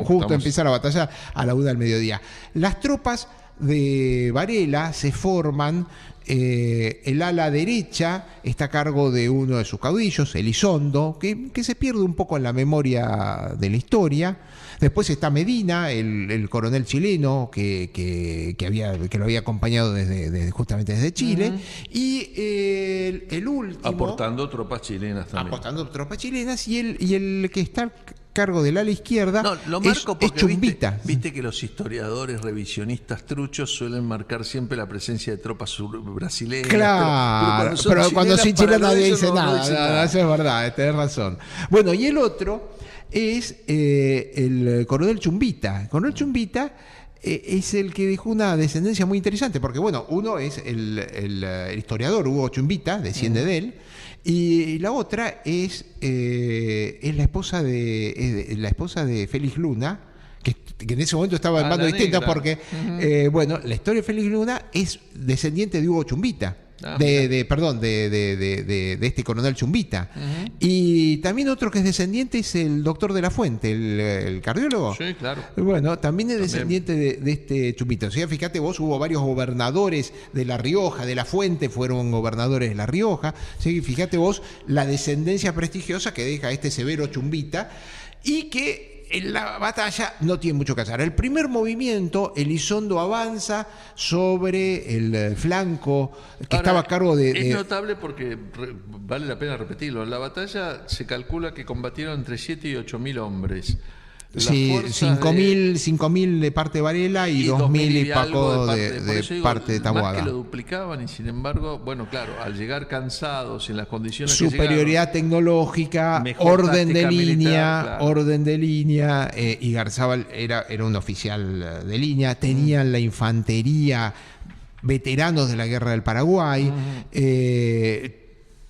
[SPEAKER 2] justo empieza la batalla a la 1 del mediodía. Las tropas de Varela se forman. El ala derecha está a cargo de uno de sus caudillos, Elizondo, que se pierde un poco en la memoria de la historia. Después está Medina, el coronel chileno que lo había acompañado justamente desde Chile. Y el último...
[SPEAKER 1] Aportando tropas chilenas también.
[SPEAKER 2] Y el que está cargo del ala izquierda
[SPEAKER 1] lo marco
[SPEAKER 2] es Chumbita.
[SPEAKER 1] Viste que los historiadores revisionistas truchos suelen marcar siempre la presencia de tropas brasileñas.
[SPEAKER 2] Claro, pero cuando son chilenas nadie dice nada. Eso es verdad, tenés razón. Bueno, y el otro es el coronel Chumbita. El coronel Chumbita es el que dejó una descendencia muy interesante, porque bueno, uno es el historiador Hugo Chumbita, desciende de él. Y la otra es la esposa de Félix Luna, que en ese momento estaba en bandos distintos, porque la historia de Félix Luna es descendiente de Hugo Chumbita. De este coronel Chumbita. Y también otro que es descendiente es el doctor de la Fuente, el cardiólogo.
[SPEAKER 1] Sí, claro.
[SPEAKER 2] Bueno, también es descendiente de este Chumbita. O sea, fíjate vos, hubo varios gobernadores de La Rioja, de la Fuente fueron gobernadores de La Rioja. ¿Sí? Fíjate vos la descendencia prestigiosa que deja este severo Chumbita, y que en la batalla no tiene mucho que hacer. El primer movimiento, Elizondo avanza sobre el flanco que estaba a cargo de...
[SPEAKER 1] Es notable porque vale la pena repetirlo. En la batalla se calcula que combatieron entre 7 y 8.000 hombres.
[SPEAKER 2] Sí, 5.000 de parte de Varela y 2.000 y Paco de parte de Taboada.
[SPEAKER 1] Más que lo duplicaban, y sin embargo, bueno, claro, al llegar cansados en las condiciones
[SPEAKER 2] superioridad
[SPEAKER 1] que llegaron,
[SPEAKER 2] tecnológica, orden de línea, y Garzábal era un oficial de línea, tenían la infantería, veteranos de la Guerra del Paraguay,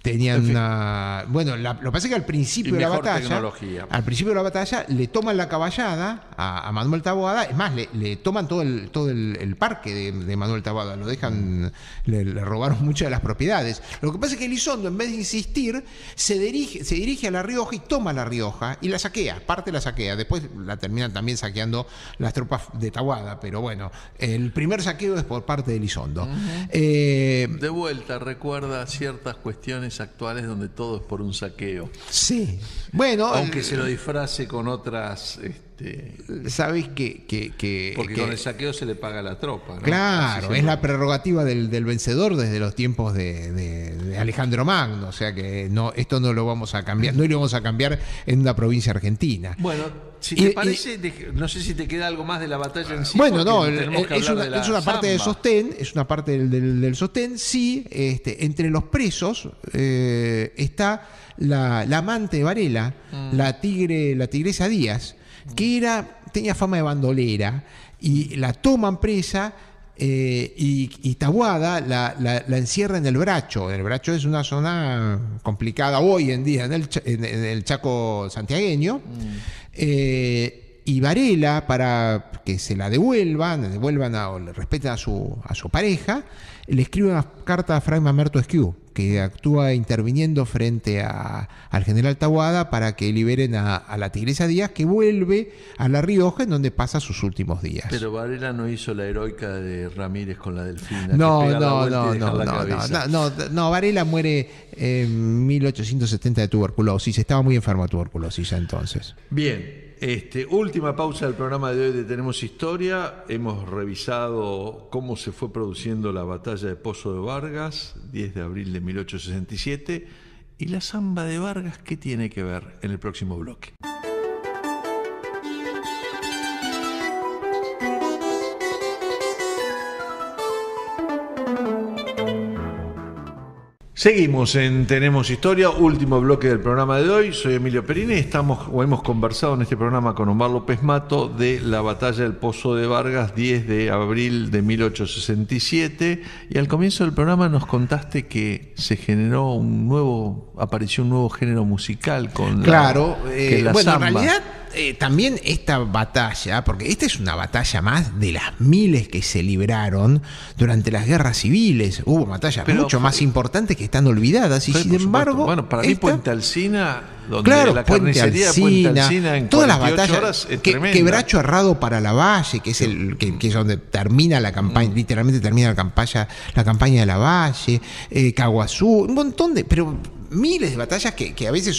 [SPEAKER 2] tenían una... Bueno, lo que pasa es que al principio de la batalla le toman la caballada a Manuel Taboada. Es más, le toman todo el parque de Manuel Taboada, lo dejan, le robaron muchas de las propiedades. Lo que pasa es que Elizondo, en vez de insistir, se dirige a La Rioja y toma La Rioja y la saquea, la saquea. Después la terminan también saqueando las tropas de Taboada, pero bueno, el primer saqueo es por parte de Elizondo.
[SPEAKER 1] De vuelta, recuerda ciertas cuestiones actuales donde todo es por un saqueo.
[SPEAKER 2] Sí. Bueno,
[SPEAKER 1] aunque se lo disfrace con otras...
[SPEAKER 2] ¿Sabes que
[SPEAKER 1] porque con el saqueo se le paga a la tropa, ¿no?
[SPEAKER 2] Claro, es la prerrogativa del vencedor desde los tiempos de Alejandro Magno. O sea que esto no lo vamos a cambiar, no lo vamos a cambiar en una provincia argentina.
[SPEAKER 1] Bueno, si te parece, no sé si te queda algo más de la batalla en sí.
[SPEAKER 2] Bueno, no, es una parte del sostén, es una parte del sostén. Sí, entre los presos está la amante de Varela, la tigresa Díaz, que tenía fama de bandolera, y la toman presa. Y Taboada la encierra en el Bracho. El Bracho es una zona complicada hoy en día en el Chaco santiagueño. Y Varela, para que se la devuelvan o le respeten a su pareja, le escribe una carta a Fray Mamerto Esquiú, que actúa interviniendo frente al general Taboada para que liberen a la tigresa Díaz, que vuelve a La Rioja, en donde pasa sus últimos días.
[SPEAKER 1] Pero Varela no hizo la heroica de Ramírez con la delfina.
[SPEAKER 2] No, Varela muere en 1870 de tuberculosis. Estaba muy enfermo de tuberculosis ya entonces.
[SPEAKER 1] Bien. Última pausa del programa de hoy de Tenemos Historia. Hemos revisado cómo se fue produciendo la batalla de Pozo de Vargas, 10 de abril de 1867, y la zamba de Vargas, ¿qué tiene que ver? En el próximo bloque. Seguimos en Tenemos Historia, último bloque del programa de hoy. Soy Emilio Perini. Hemos conversado en este programa con Omar López Mato de la batalla del Pozo de Vargas, 10 de abril de 1867. Y al comienzo del programa nos contaste que se apareció un nuevo género musical con
[SPEAKER 2] claro,
[SPEAKER 1] la
[SPEAKER 2] bueno,
[SPEAKER 1] samba.
[SPEAKER 2] En realidad también esta batalla, porque esta es una batalla más de las miles que se libraron durante las guerras civiles. Hubo batallas mucho más importantes que están olvidadas y sin embargo...
[SPEAKER 1] Bueno, para mí Puente Alsina, donde
[SPEAKER 2] claro,
[SPEAKER 1] la carnicería de Puente Alsina en
[SPEAKER 2] todas las
[SPEAKER 1] 48
[SPEAKER 2] batallas,
[SPEAKER 1] horas es tremenda.
[SPEAKER 2] Quebracho Herrado para Lavalle, que es que es donde termina la campaña, literalmente termina la campaña de Lavalle, Caguazú, un montón pero miles de batallas que a veces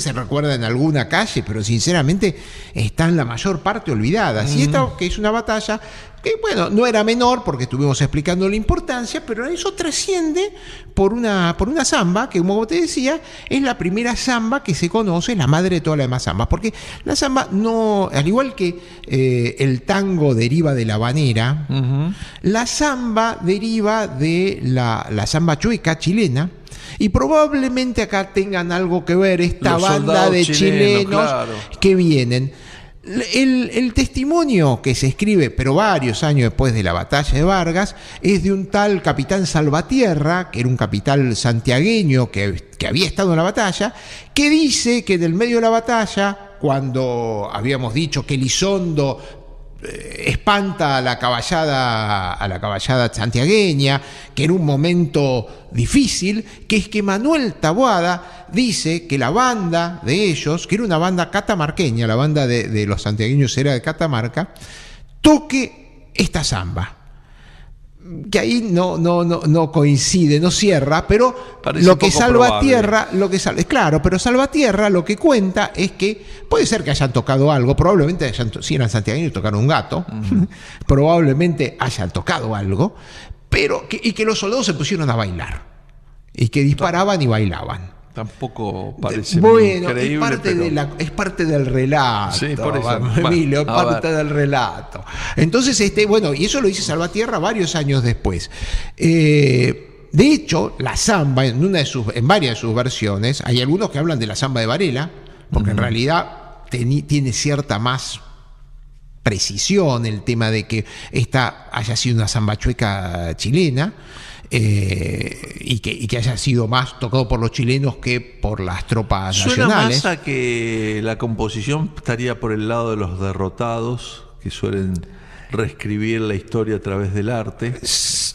[SPEAKER 2] se recuerdan en alguna calle, pero sinceramente están la mayor parte olvidadas. Y esta, que es una batalla que, bueno, no era menor porque estuvimos explicando la importancia, pero eso trasciende por una zamba que, como te decía, es la primera zamba que se conoce, la madre de todas las demás zambas, porque la zamba no, al igual que el tango deriva de la habanera, la zamba deriva de la zamba chueca chilena. Y probablemente acá tengan algo que ver esta
[SPEAKER 1] los
[SPEAKER 2] banda de chilenos
[SPEAKER 1] claro,
[SPEAKER 2] que vienen. El testimonio que se escribe, pero varios años después de la batalla de Vargas, es de un tal capitán Salvatierra, que era un capitán santiagueño que había estado en la batalla, que dice que en el medio de la batalla, cuando habíamos dicho que Elizondo espanta a la caballada santiagueña, que era un momento difícil, que es que Manuel Taboada dice que la banda de ellos, que era una banda catamarqueña, la banda de los santiagueños era de Catamarca, toque esta zamba. Que ahí no coincide, no cierra, pero
[SPEAKER 1] parece
[SPEAKER 2] lo que Salvatierra,
[SPEAKER 1] claro,
[SPEAKER 2] pero Salvatierra lo que cuenta es que puede ser que hayan tocado algo, probablemente si eran santiagueños tocaron un gato, probablemente hayan tocado algo, pero y que los soldados se pusieron a bailar y que disparaban y bailaban.
[SPEAKER 1] Tampoco parece
[SPEAKER 2] increíble,
[SPEAKER 1] pero...
[SPEAKER 2] es parte del relato.
[SPEAKER 1] Sí, por eso.
[SPEAKER 2] Emilio, es parte del relato. Entonces, y eso lo dice Salvatierra varios años después. De hecho, la zamba, en varias de sus versiones, hay algunos que hablan de la zamba de Varela, porque en realidad tiene cierta más precisión el tema de que esta haya sido una zamba chueca chilena. Y que haya sido más tocado por los chilenos que por las tropas nacionales.
[SPEAKER 1] Suena más a que la composición estaría por el lado de los derrotados, que suelen reescribir la historia a través del arte.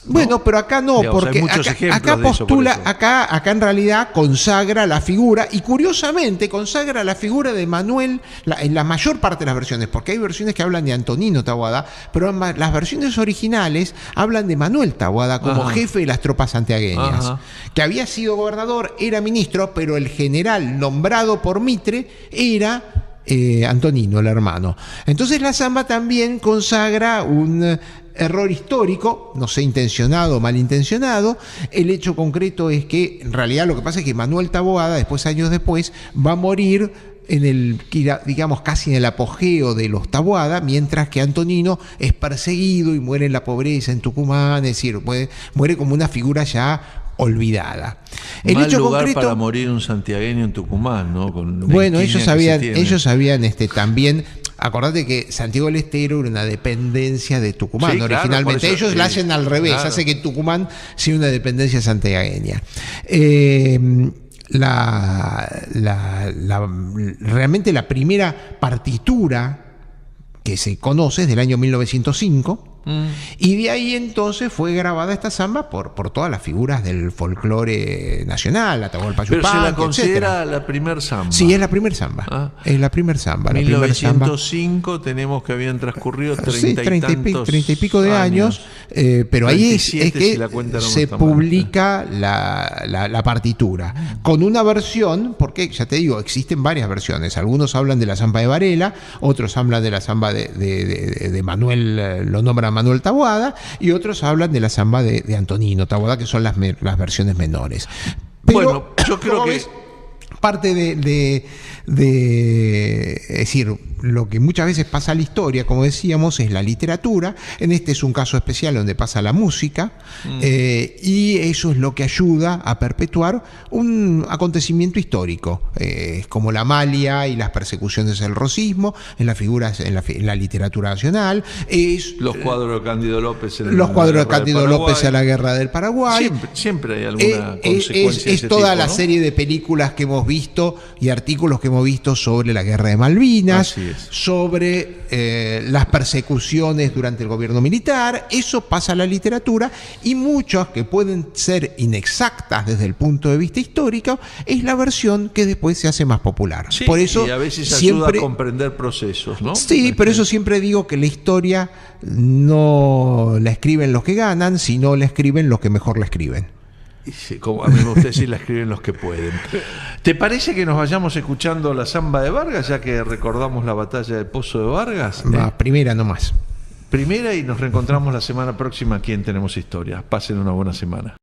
[SPEAKER 2] Bueno, pero acá no, digamos, porque acá postula, acá en realidad consagra la figura, y curiosamente consagra la figura de Manuel en la mayor parte de las versiones, porque hay versiones que hablan de Antonino Taboada, pero las versiones originales hablan de Manuel Taboada como jefe de las tropas santiagueñas, que había sido gobernador, era ministro, pero el general nombrado por Mitre era Antonino, el hermano. Entonces la zamba también consagra un error histórico, no sé, intencionado o malintencionado. El hecho concreto es que en realidad lo que pasa es que Manuel Taboada, años después, va a morir digamos, casi en el apogeo de los Taboada, mientras que Antonino es perseguido y muere en la pobreza en Tucumán, es decir, muere como una figura ya olvidada. El
[SPEAKER 1] Mal
[SPEAKER 2] hecho
[SPEAKER 1] lugar
[SPEAKER 2] concreto,
[SPEAKER 1] para morir un santiagueño en Tucumán, ¿no?
[SPEAKER 2] Ellos sabían también. Acordate que Santiago del Estero era una dependencia de Tucumán, sí, originalmente. Claro, ellos la hacen al revés, claro. Hace que Tucumán sea una dependencia santiagueña. Realmente la primera partitura que se conoce es del año 1905. Y de ahí entonces fue grabada esta zamba por todas las figuras del folclore nacional, Atahualpa Yupanqui,
[SPEAKER 1] pero se la considera la primer zamba.
[SPEAKER 2] Sí, es la primer zamba. Es la primer zamba.
[SPEAKER 1] 1905 tenemos que habían transcurrido 30
[SPEAKER 2] y pico de años, pero ahí es que se publica la partitura con una versión, porque ya te digo, existen varias versiones. Algunos hablan de la zamba de Varela, otros hablan de la zamba de Manuel, lo nombran Manuel Taboada, y otros hablan de la zamba de Antonino Taboada, que son las versiones menores. Pero,
[SPEAKER 1] bueno, yo creo que
[SPEAKER 2] parte es decir, lo que muchas veces pasa a la historia, como decíamos, es la literatura. En este es un caso especial donde pasa la música, y eso es lo que ayuda a perpetuar un acontecimiento histórico, como la Malia y las persecuciones del rosismo, en las figuras, en la literatura nacional.
[SPEAKER 1] Los cuadros de Cándido López
[SPEAKER 2] a la Guerra del Paraguay.
[SPEAKER 1] Siempre hay alguna consecuencia.
[SPEAKER 2] Es toda la serie de películas que hemos visto y artículos que hemos visto sobre la Guerra de Malvinas.
[SPEAKER 1] es.
[SPEAKER 2] sobre las persecuciones durante el gobierno militar. Eso pasa a la literatura, y muchas que pueden ser inexactas desde el punto de vista histórico es la versión que después se hace más popular.
[SPEAKER 1] Sí,
[SPEAKER 2] por eso
[SPEAKER 1] y a veces
[SPEAKER 2] siempre
[SPEAKER 1] ayuda a comprender procesos, ¿no?
[SPEAKER 2] Sí, pero eso siempre digo que la historia no la escriben los que ganan, sino la escriben los que mejor la escriben.
[SPEAKER 1] Sí, como a mí me gusta decir, la escriben los que pueden. ¿Te parece que nos vayamos escuchando la samba de Vargas, ya que recordamos la batalla de Pozo de Vargas?
[SPEAKER 2] La primera nomás.
[SPEAKER 1] Primera, y nos reencontramos la semana próxima aquí en Tenemos Historia. Pasen una buena semana.